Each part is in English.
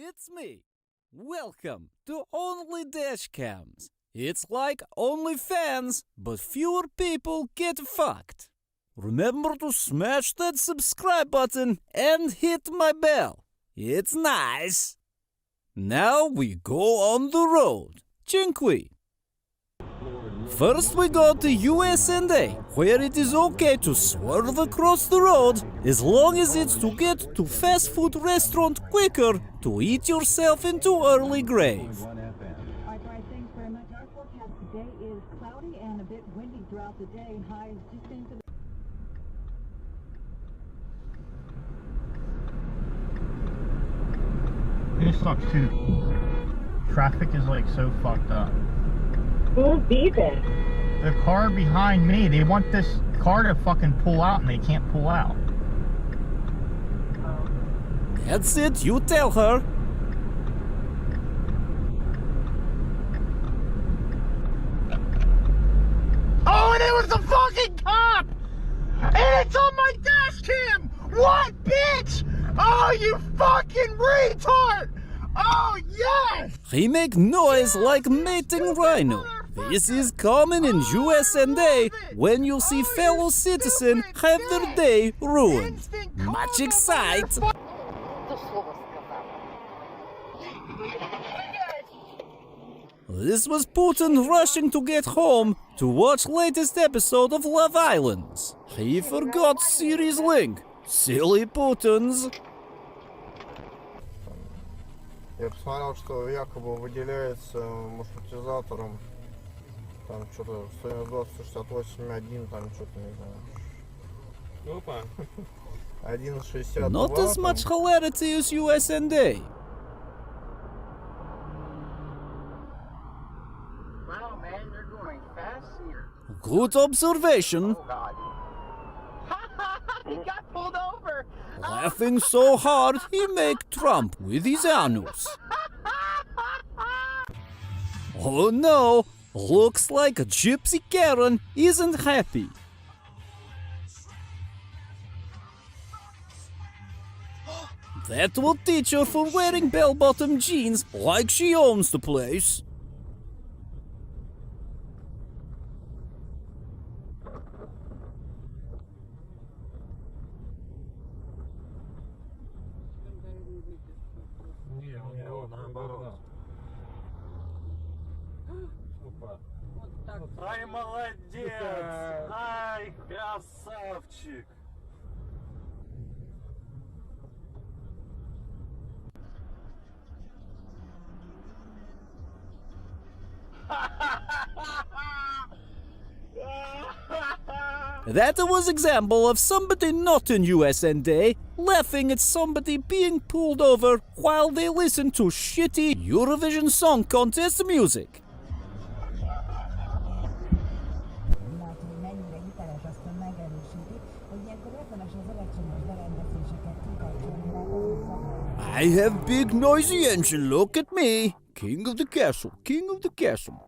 It's me. Welcome to OnlyDashcams. It's like OnlyFans, but fewer people get fucked. Remember to smash that subscribe button and hit my bell. It's nice. Now we go on the road. Cinque. First we go to USA, where it is okay to swerve across the road as long as it's to get to fast food restaurant quicker to eat yourself into early grave. Alright, thanks very much. Our forecast today is cloudy and a bit windy throughout the day. Highs just into the... This sucks too. Traffic is like so fucked up. Who's beeping? The car behind me, they want this car to fucking pull out and they can't pull out. That's it, you tell her. Oh, and it was a fucking cop! And it's on my dash cam! What, bitch? Oh, you fucking retard! Oh, yes! He make noise like mating rhino. This is common in USA when you see fellow citizens have their day ruined. Much excite. This was Putin rushing to get home to watch latest episode of Love Islands. He forgot series link. Silly Putins. Я посмотрел, что якобы выделяется маршрутизатором там что-то 120-68-1, там что-то не знаю. Опа. 1.62. Not as much hilarity as USA. Wow, man, you're going fast here. Good observation. Oh, God. He got pulled over. Laughing so hard he make Trump with his anus. Oh no, looks like Gypsy Karen isn't happy. That will teach her for wearing bell-bottom jeans like she owns the place. Ай, молодец! Ай, красавчик! That was example of somebody not in USA laughing at somebody being pulled over while they listen to shitty Eurovision Song Contest music. I have big noisy engine, look at me. King of the castle, king of the castle.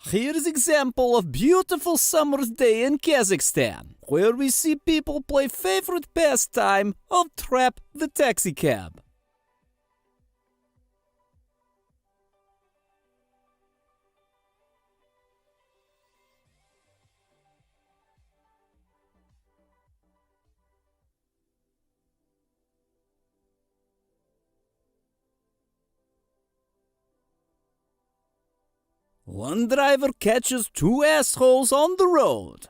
Here's example of beautiful summer's day in Kazakhstan, where we see people play favorite pastime of trap the taxi cab. one driver catches two assholes on the road.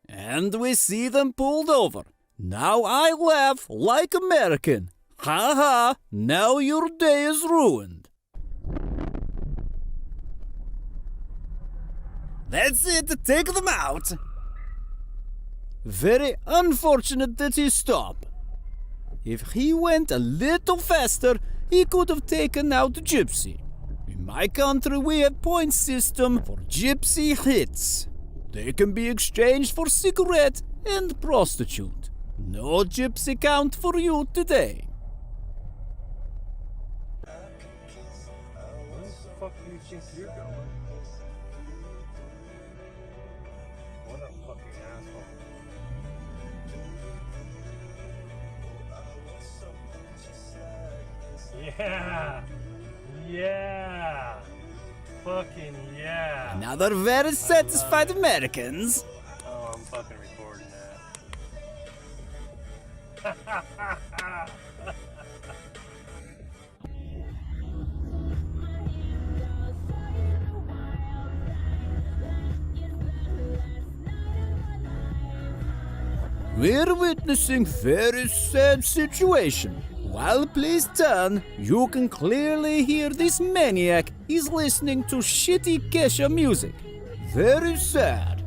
And we see them pulled over. Now I laugh like American. Ha ha, now your day is ruined. That's it, take them out. Very unfortunate that he stopped. If he went a little faster, he could have taken out Gypsy. In my country, we have point system for Gypsy hits. They can be exchanged for cigarette and prostitute. No Gypsy count for you today. Where the fuck do you think you're going? What a fucking asshole. Yeah! Yeah! Fucking yeah! Another very satisfied Americans. Oh, I'm fucking recording that. We're witnessing very sad situation. While please turn, you can clearly hear this maniac is listening to shitty Kesha music. Very sad.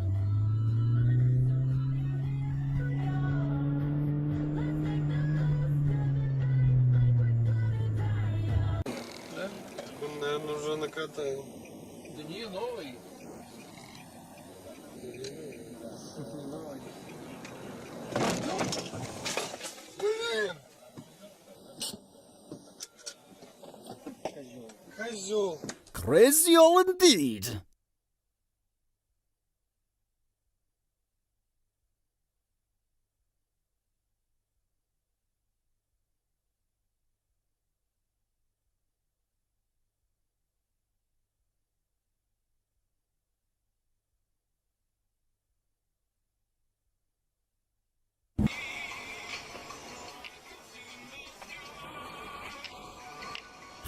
Он, наверное, уже накатал. Да не новый. Блин! Козел. Crazy all indeed.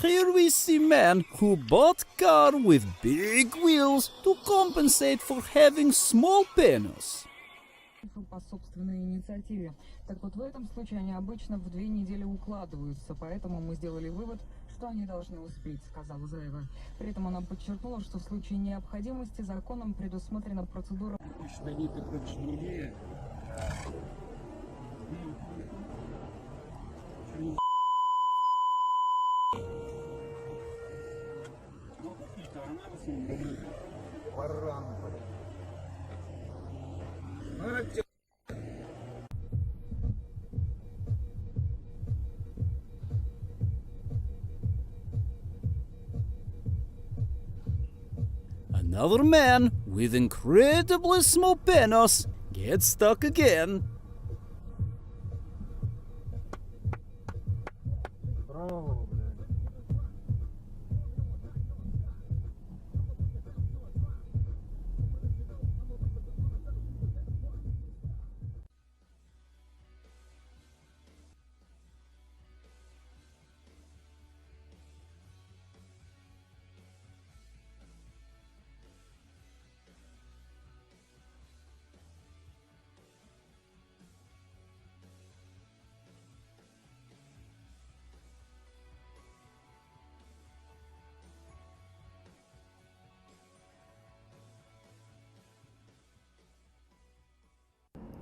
Here we see man who bought car with big wheels to compensate for having small penis. По собственной инициативе. Так вот, в этом случае они обычно в 2 недели укладываются, поэтому мы сделали вывод, что они должны успеть, сказала Заева. При этом она подчеркнула, что в случае необходимости законом предусмотрена процедура... Штаны-то прочнее. Баран, блин. Another man with incredibly small penis gets stuck again. Браво, блядь.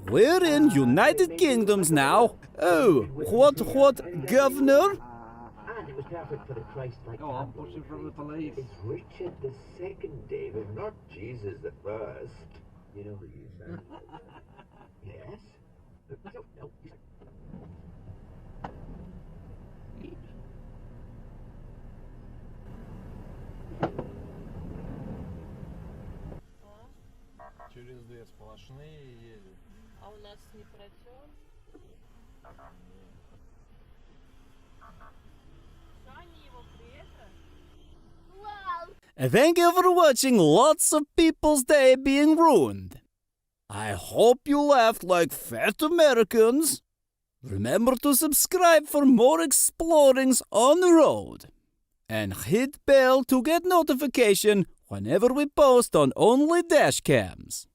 We're in United Kingdoms now. Oh, what, governor? And it was perfect for the Christ-like Oh, I'm candle. pushing from the police. It's Richard the Second, David, not Jesus the First. You know who you are. Yes? No. Через две сплошные едет. А у нас не протер? Они его приехали? Thank you for watching lots of people's day being ruined. I hope you laughed like fat Americans. Remember to subscribe for more explorings on the road. And hit bell to get notification whenever we post on OnlyDashcams.